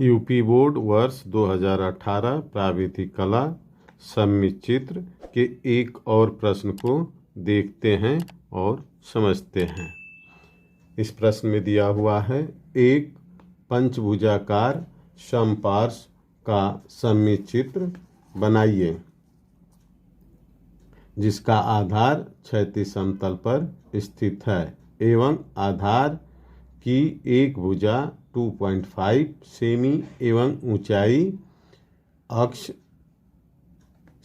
UP board वर्ष 2018 प्राविधिक कला सम्मिचित्र के एक और प्रश्न को देखते हैं और समझते हैं। इस प्रश्न में दिया हुआ है, एक पंचभुजाकार समपार्श्व का सम्मिचित्र बनाइए जिसका आधार क्षैतिज समतल पर स्थित है एवं आधार की एक भुजा 2.5 सेमी एवं ऊंचाई अक्ष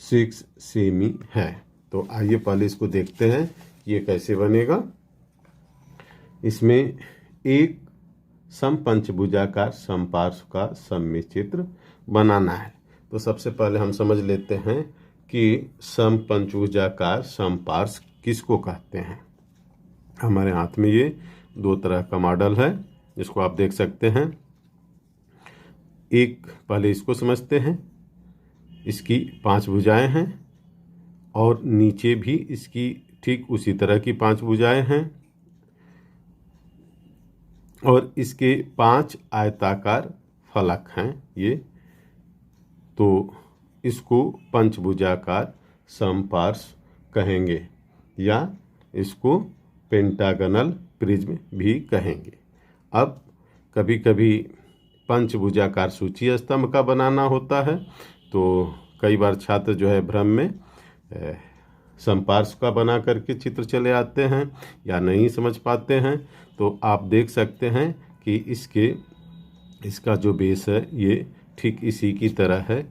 6 सेमी है। तो आइए पहले इसको देखते हैं ये कैसे बनेगा। इसमें एक समपंचभुजाकार समपार्श्व का सम्मिचित्र बनाना है। तो सबसे पहले हम समझ लेते हैं कि समपंचभुजाकार समपार्श्व किसको कहते हैं। हमारे हाथ में ये दो तरह का मॉडल है जिसको आप देख सकते हैं। एक पहले इसको समझते हैं। इसकी 5 भुजाएं हैं और नीचे भी इसकी ठीक उसी तरह की 5 भुजाएं हैं और इसके 5 आयताकार फलक हैं ये। तो इसको पंचभुजाकार समपार्श्व कहेंगे या इसको पेंटागनल प्रिज्म भी कहेंगे। अब कभी कभी पंचभुजाकार सूची स्तंभ का बनाना होता है तो कई बार छात्र जो है भ्रम में समपार्श्व का बना करके चित्र चले आते हैं या नहीं समझ पाते हैं। तो आप देख सकते हैं कि इसका जो बेस है ये ठीक इसी की तरह है,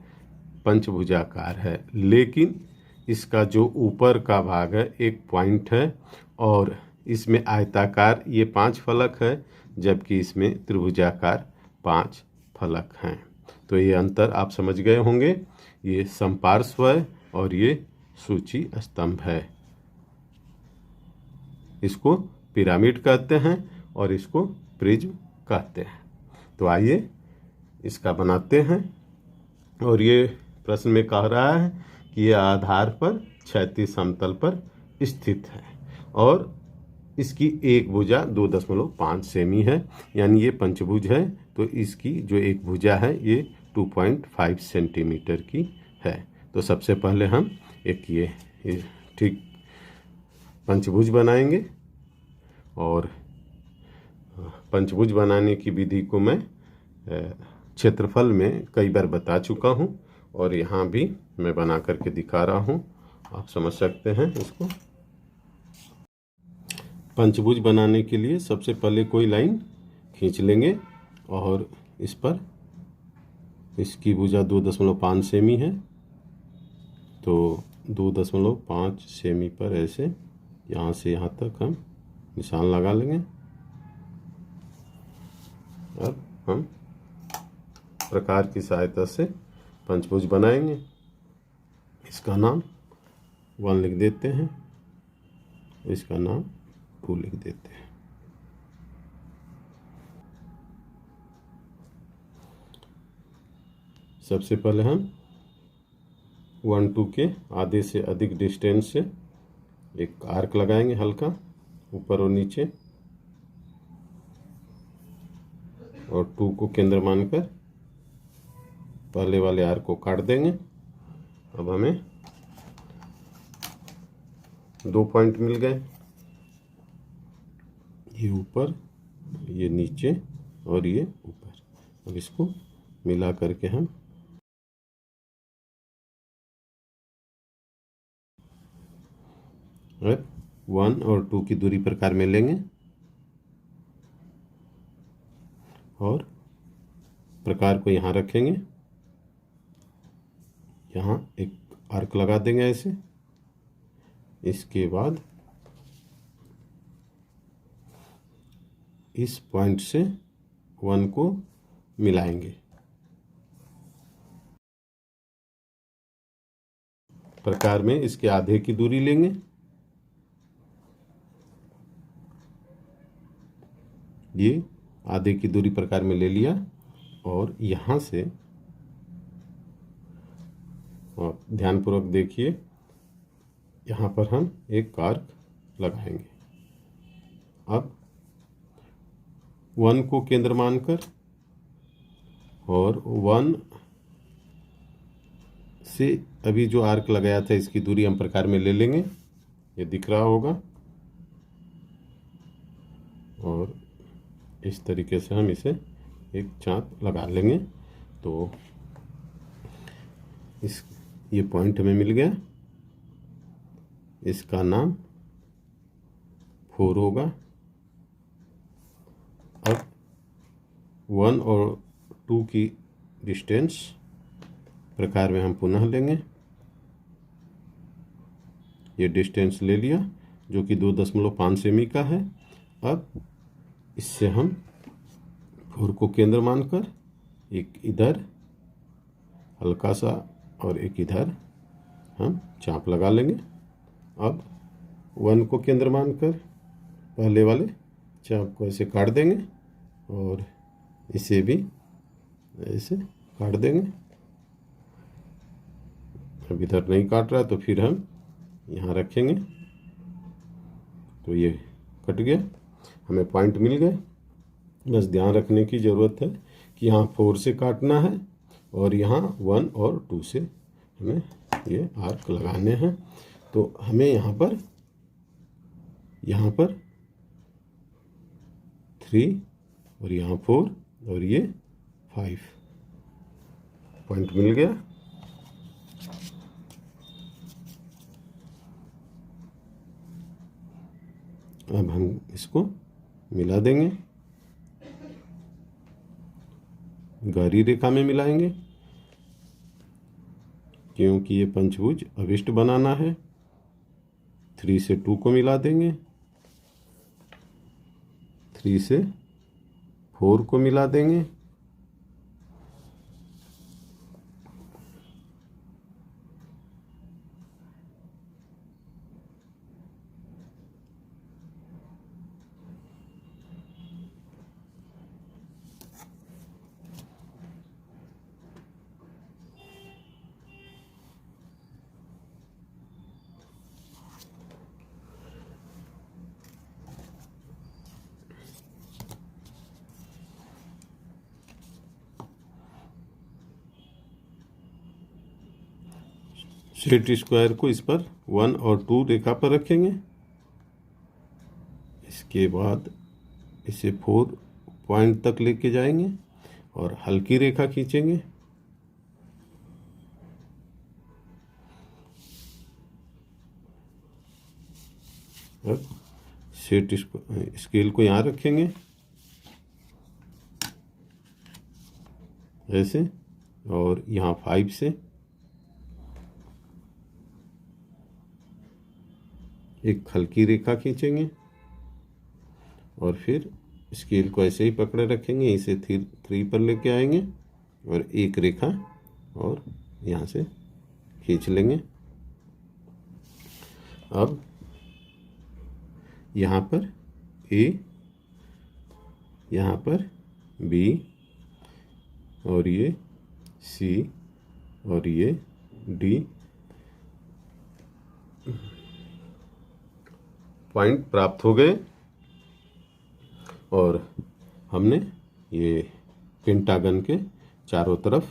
पंचभुजाकार है, लेकिन इसका जो ऊपर का भाग है एक पॉइंट है और इसमें आयताकार ये 5 फलक है जबकि इसमें त्रिभुजाकार 5 फलक हैं। तो ये अंतर आप समझ गए होंगे। ये समपार्श्व है और ये सूची स्तंभ है। इसको पिरामिड कहते हैं और इसको प्रिज्म कहते हैं। तो आइए इसका बनाते हैं। और ये प्रश्न में कह रहा है कि ये आधार पर क्षैतिज समतल पर स्थित है और इसकी एक भुजा 2.5 सेमी है, यानी ये पंचभुज है। तो इसकी जो एक भुजा है ये 2.5 सेंटीमीटर की है। तो सबसे पहले हम एक ये ठीक पंचभुज बनाएंगे और पंचभुज बनाने की विधि को मैं क्षेत्रफल में कई बार बता चुका हूँ और यहाँ भी मैं बना करके दिखा रहा हूँ, आप समझ सकते हैं इसको। पंचभुज बनाने के लिए सबसे पहले कोई लाइन खींच लेंगे और इस पर इसकी भुजा 2.5 सेमी है तो 2.5 सेमी पर ऐसे यहाँ से यहाँ तक हम निशान लगा लेंगे। अब हम प्रकार की सहायता से पंचभुज बनाएंगे। इसका नाम 1 लिख देते हैं, इसका नाम 2 लिख देते हैं। सबसे पहले हम 1, 2 के आधे से अधिक डिस्टेंस से एक आर्क लगाएंगे हल्का ऊपर और नीचे और 2 को केंद्र मानकर पहले वाले आर्क को काट देंगे। अब हमें 2 पॉइंट मिल गए, ये ऊपर, ये नीचे और ये ऊपर। अब इसको मिला करके हम अब 1 और 2 की दूरी प्रकार में लेंगे और प्रकार को यहाँ रखेंगे, यहाँ एक आर्क लगा देंगे ऐसे। इसके बाद इस पॉइंट से 1 को मिलाएंगे। प्रकार में इसके आधे की दूरी लेंगे, ये आधे की दूरी प्रकार में ले लिया और यहाँ से, और ध्यानपूर्वक देखिए, यहाँ पर हम एक आर्क लगाएंगे। अब 1 को केंद्र मानकर और 1 से अभी जो आर्क लगाया था इसकी दूरी हम प्रकार में ले लेंगे, ये दिख रहा होगा, और इस तरीके से हम इसे एक चाप लगा लेंगे। तो ये पॉइंट हमें मिल गया, इसका नाम 4 होगा। अब 1 और 2 की डिस्टेंस प्रकार में हम पुनः लेंगे, ये डिस्टेंस ले लिया जो कि 2.5 सेमी का है। अब इससे हम 4 को केंद्र मानकर एक इधर हल्का सा और एक इधर हम चाप लगा लेंगे। अब 1 को केंद्र मानकर पहले वाले चाप को ऐसे काट देंगे और इसे भी ऐसे काट देंगे। अब इधर नहीं काट रहा तो फिर हम यहाँ रखेंगे, तो ये कट गया, हमें पॉइंट मिल गए। बस ध्यान रखने की ज़रूरत है कि यहाँ 4 से काटना है और यहाँ 1 और 2 से हमें ये आर्क लगाने हैं। तो हमें यहाँ पर 3 और यहाँ 4 और ये 5 पॉइंट मिल गया। अब हम इसको मिला देंगे, गहरी रेखा में मिलाएंगे क्योंकि ये पंचभुज अभिष्ट बनाना है। 3 से 2 को मिला देंगे, 3 से 4 को मिला देंगे, सेट स्क्वायर को इस पर 1 और 2 रेखा पर रखेंगे। इसके बाद इसे 4 पॉइंट तक लेके जाएंगे और हल्की रेखा खींचेंगे। अब सेट स्केल को यहाँ रखेंगे ऐसे, और यहाँ 5 से एक हल्की रेखा खींचेंगे और फिर स्केल को ऐसे ही पकड़े रखेंगे, इसे 3 पर लेके आएंगे और एक रेखा और यहाँ से खींच लेंगे। अब यहाँ पर A, यहाँ पर B और ये C और ये D पॉइंट प्राप्त हो गए और हमने ये पेंटागन के चारों तरफ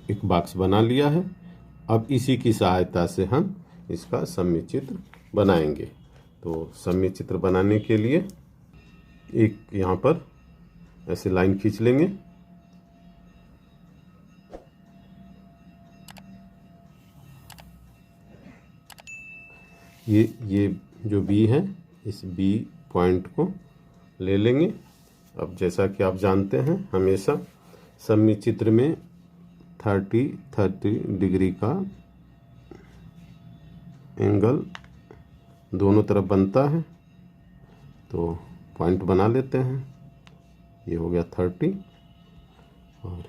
एक बॉक्स बना लिया है। अब इसी की सहायता से हम इसका सममित चित्र बनाएंगे। तो सममित चित्र बनाने के लिए एक यहाँ पर ऐसे लाइन खींच लेंगे, ये जो बी है इस बी पॉइंट को ले लेंगे। अब जैसा कि आप जानते हैं हमेशा सममित चित्र में 30 डिग्री का एंगल दोनों तरफ बनता है। तो पॉइंट बना लेते हैं, ये हो गया 30 और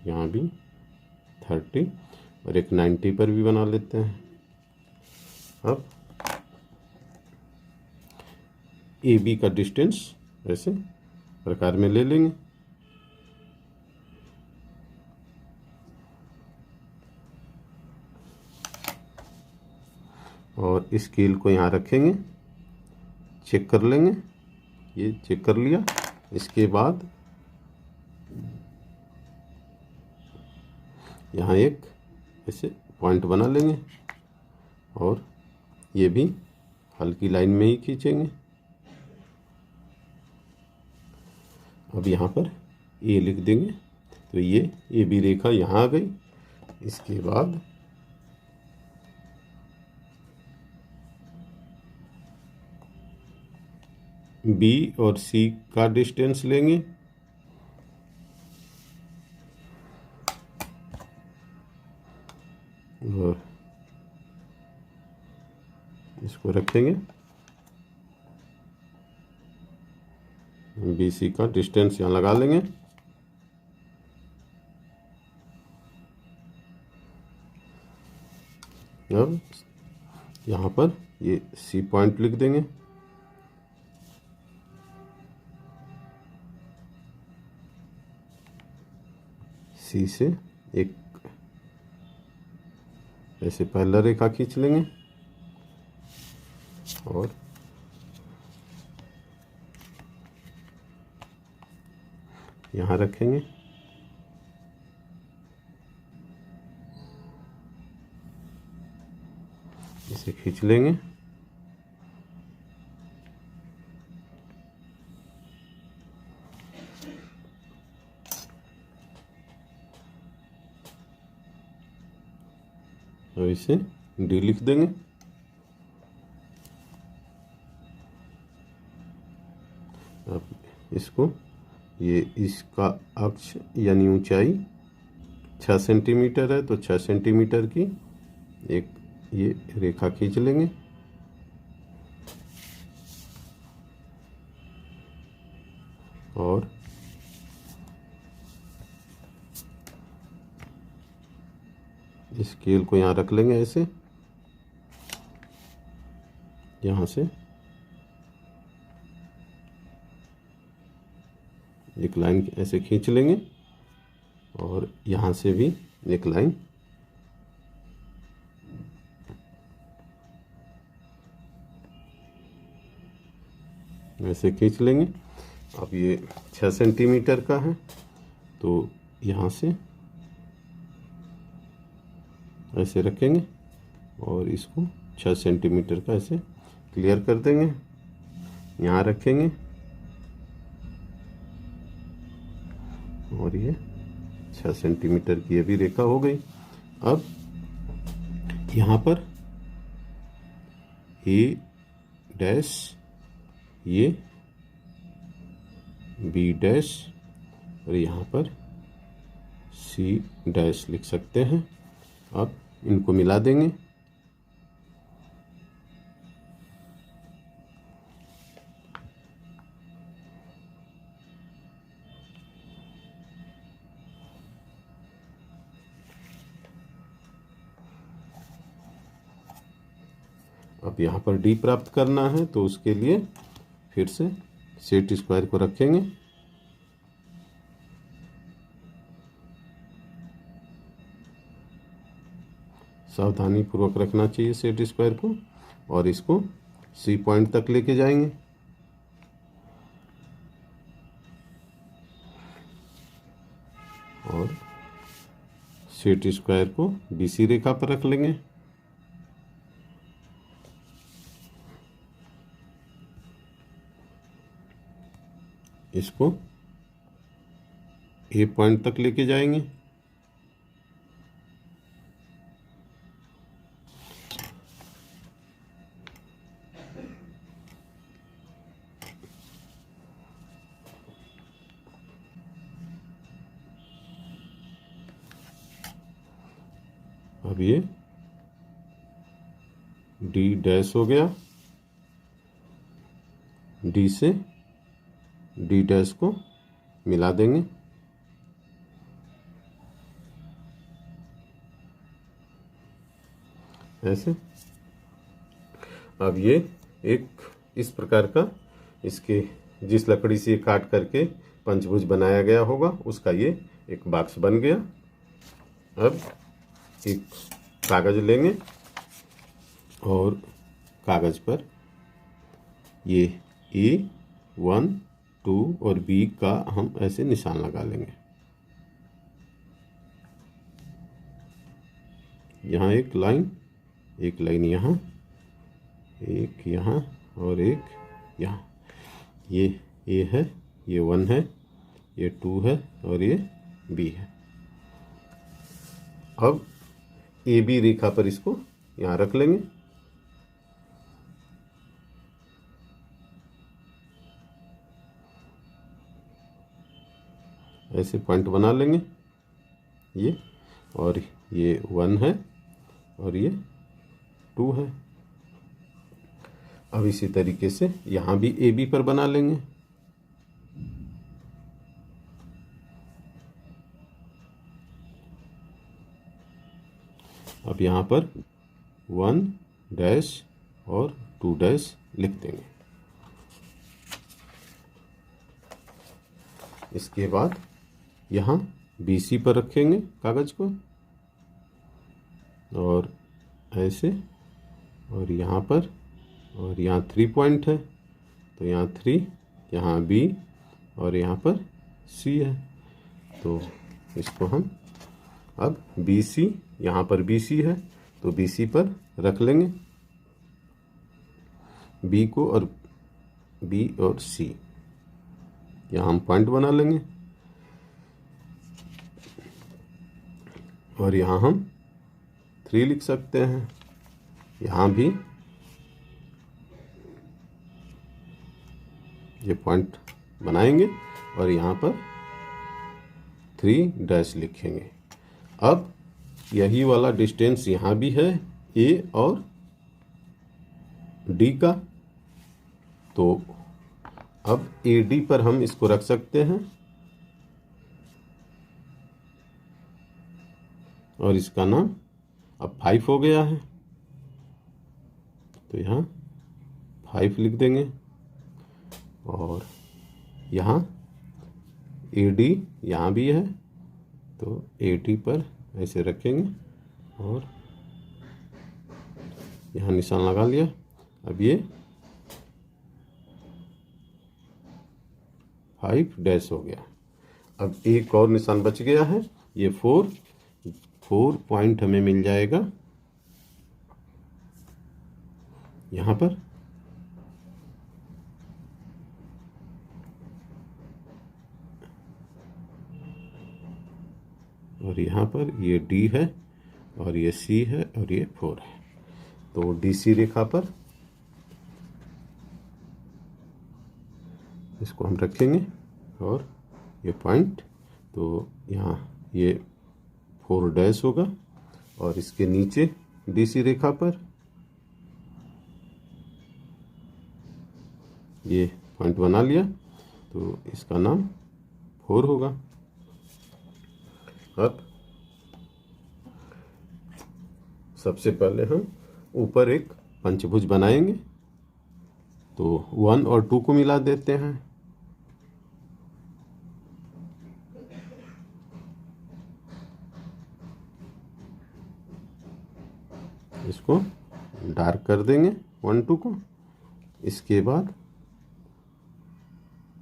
यहाँ भी 30 और एक 90 पर भी बना लेते हैं। अब ए बी का डिस्टेंस ऐसे प्रकार में ले लेंगे और स्केल को यहाँ रखेंगे, चेक कर लेंगे, ये चेक कर लिया। इसके बाद यहाँ एक ऐसे पॉइंट बना लेंगे और ये भी हल्की लाइन में ही खींचेंगे। अब यहाँ पर ए लिख देंगे, तो ये ए बी रेखा यहाँ आ गई। इसके बाद बी और सी का डिस्टेंस लेंगे और इसको रखेंगे। बी सी का डिस्टेंस यहाँ लगा लेंगे। अब यहाँ पर ये सी पॉइंट लिख देंगे। सी से एक ऐसे पहला रेखा खींच लेंगे और यहाँ रखेंगे। इसे खींच लेंगे। और इसे डी लिख देंगे। अब इसको ये इसका अक्ष यानी ऊंचाई 6 सेंटीमीटर है, तो 6 सेंटीमीटर की एक ये रेखा खींच लेंगे। और स्केल को यहाँ रख लेंगे ऐसे, यहाँ से एक लाइन ऐसे खींच लेंगे और यहाँ से भी एक लाइन ऐसे खींच लेंगे। अब ये 6 सेंटीमीटर का है, तो यहाँ से ऐसे रखेंगे और इसको 6 सेंटीमीटर का ऐसे क्लियर कर देंगे। यहाँ रखेंगे और ये 6 सेंटीमीटर की ये भी रेखा हो गई। अब यहाँ पर ए डैश, ये बी डैश और यहाँ पर सी डैश लिख सकते हैं। अब इनको मिला देंगे। अब यहाँ पर डी प्राप्त करना है, तो उसके लिए फिर से सेट स्क्वायर को रखेंगे। सावधानी पूर्वक रखना चाहिए सेट स्क्वायर को, और इसको सी पॉइंट तक लेके जाएंगे। और सेट स्क्वायर को बीसी रेखा पर रख लेंगे। इसको ए पॉइंट तक लेके जाएंगे। अब ये डी डैश हो गया। डी से डी डैश को मिला देंगे। ऐसे अब ये एक इस प्रकार का, इसके जिस लकड़ी से काट करके पंचभुज बनाया गया होगा उसका ये एक बॉक्स बन गया। अब एक कागज लेंगे और कागज पर ये A1, 2 और B का हम ऐसे निशान लगा लेंगे। यहाँ एक लाइन यहाँ, एक यहाँ और एक यहाँ। ये ए है, ये 1 है, ये 2 है और ये बी है। अब ए बी रेखा पर इसको यहाँ रख लेंगे। ऐसे पॉइंट बना लेंगे ये, और ये 1 है और ये 2 है। अब इसी तरीके से यहाँ भी ए बी पर बना लेंगे। अब यहाँ पर 1 डैश और 2 डैश लिख देंगे। इसके बाद यहाँ BC पर रखेंगे कागज़ को, और ऐसे, और यहाँ पर, और यहाँ 3 पॉइंट है तो यहाँ 3, यहाँ B और यहाँ पर C है। तो इसको हम अब BC, यहाँ पर BC है तो BC पर रख लेंगे B को, और B और C यहाँ हम पॉइंट बना लेंगे। और यहाँ हम 3 लिख सकते हैं। यहाँ भी ये पॉइंट बनाएंगे और यहाँ पर 3 डैश लिखेंगे। अब यही वाला डिस्टेंस यहाँ भी है A और D का, तो अब AD पर हम इसको रख सकते हैं और इसका नाम अब 5 हो गया है, तो यहाँ 5 लिख देंगे। और यहाँ AD यहाँ भी है तो AD पर ऐसे रखेंगे और यहाँ निशान लगा लिया। अब ये 5 डैश हो गया। अब एक और निशान बच गया है, ये 4 पॉइंट हमें मिल जाएगा यहाँ पर। और यहाँ पर ये D है और ये C है और ये 4 है, तो DC रेखा पर इसको हम रखेंगे और ये पॉइंट, तो यहाँ ये 4 डैश होगा और इसके नीचे DC रेखा पर ये पॉइंट बना लिया, तो इसका नाम 4 होगा। अब सबसे पहले हम ऊपर एक पंचभुज बनाएंगे, तो 1 और 2 को मिला देते हैं। इसको डार्क कर देंगे 1 2 को। इसके बाद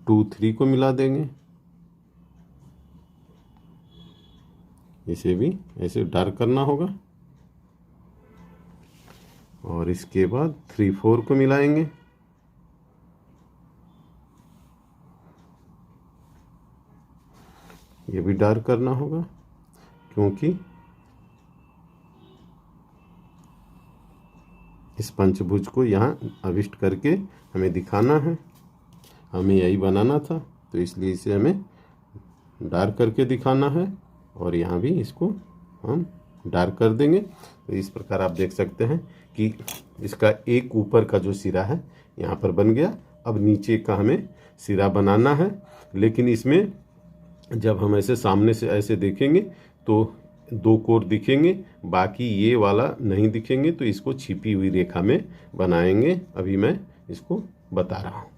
2 3 को मिला देंगे, इसे भी ऐसे डार्क करना होगा। और इसके बाद 3 4 को मिलाएंगे, ये भी डार्क करना होगा क्योंकि इस पंचभुज को यहाँ अविष्ट करके हमें दिखाना है, हमें यही बनाना था, तो इसलिए इसे हमें डार्क करके दिखाना है। और यहाँ भी इसको हम डार्क कर देंगे। तो इस प्रकार आप देख सकते हैं कि इसका एक ऊपर का जो सिरा है यहाँ पर बन गया। अब नीचे का हमें सिरा बनाना है, लेकिन इसमें जब हम ऐसे सामने से ऐसे देखेंगे तो 2 कोर दिखेंगे, बाकी ये वाला नहीं दिखेंगे, तो इसको छिपी हुई रेखा में बनाएंगे। अभी मैं इसको बता रहा हूँ।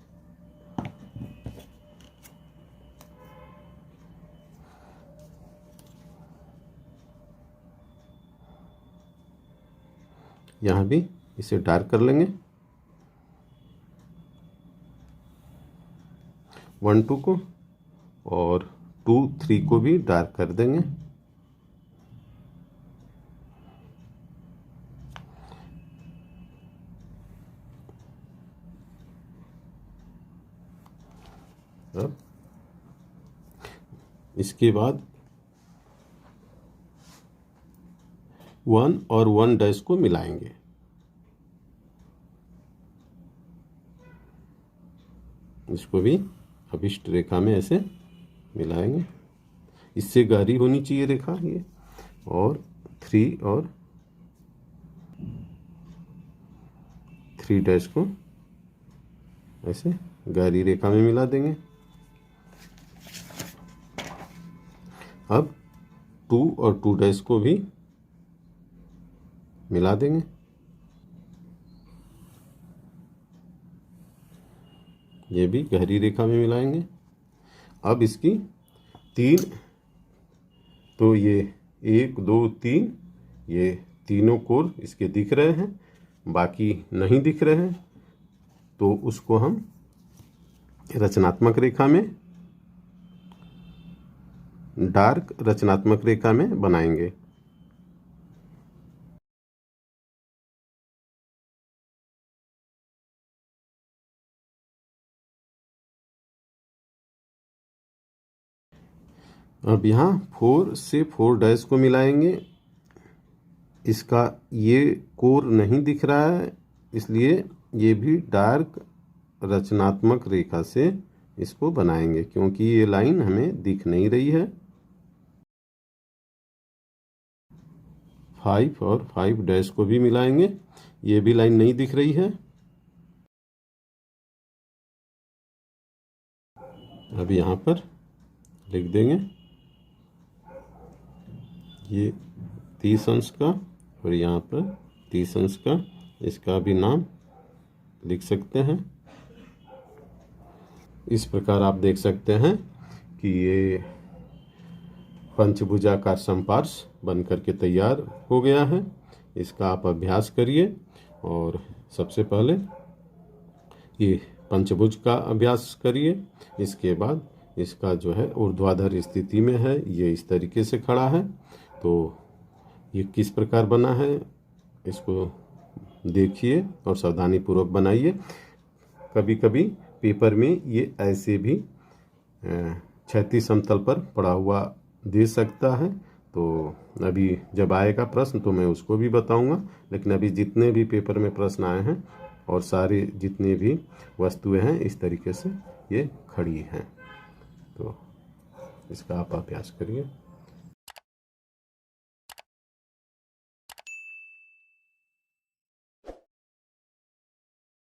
यहाँ भी इसे डार्क कर लेंगे 1 2 को, और 2 3 को भी डार्क कर देंगे। इसके बाद 1 और 1 डैश को मिलाएंगे। इसको भी अभिष्ट रेखा में ऐसे मिलाएंगे। इससे गहरी होनी चाहिए रेखा ये। और 3 डैश को ऐसे गहरी रेखा में मिला देंगे। अब 2 और 2 डैश को भी मिला देंगे। ये भी गहरी रेखा में मिलाएंगे। अब इसकी 3, तो ये 1 2 3 ये तीनों कोर इसके दिख रहे हैं, बाकी नहीं दिख रहे हैं, तो उसको हम रचनात्मक रेखा में, डार्क रचनात्मक रेखा में बनाएंगे। अब यहाँ 4 से 4 डैश को मिलाएंगे। इसका ये कोर नहीं दिख रहा है, इसलिए ये भी डार्क रचनात्मक रेखा से इसको बनाएंगे, क्योंकि ये लाइन हमें दिख नहीं रही है। 5 और 5 डैश को भी मिलाएंगे। ये भी लाइन नहीं दिख रही है। अब यहाँ पर लिख देंगे ये 30 अंश का, और यहाँ पर 30 अंश का, इसका भी नाम लिख सकते हैं। इस प्रकार आप देख सकते हैं कि ये पंचभुजाकार समपार्श बन करके तैयार हो गया है। इसका आप अभ्यास करिए। और सबसे पहले ये पंचभुज का अभ्यास करिए। इसके बाद इसका जो है ऊर्ध्वाधर स्थिति में है, ये इस तरीके से खड़ा है, तो ये किस प्रकार बना है इसको देखिए और सावधानी पूर्वक बनाइए। कभी कभी पेपर में ये ऐसे भी क्षैतिज समतल पर पड़ा हुआ दे सकता है, तो अभी जब आएगा प्रश्न तो मैं उसको भी बताऊंगा। लेकिन अभी जितने भी पेपर में प्रश्न आए हैं और सारे जितने भी वस्तुएं हैं इस तरीके से ये खड़ी हैं, तो इसका आप अभ्यास करिए।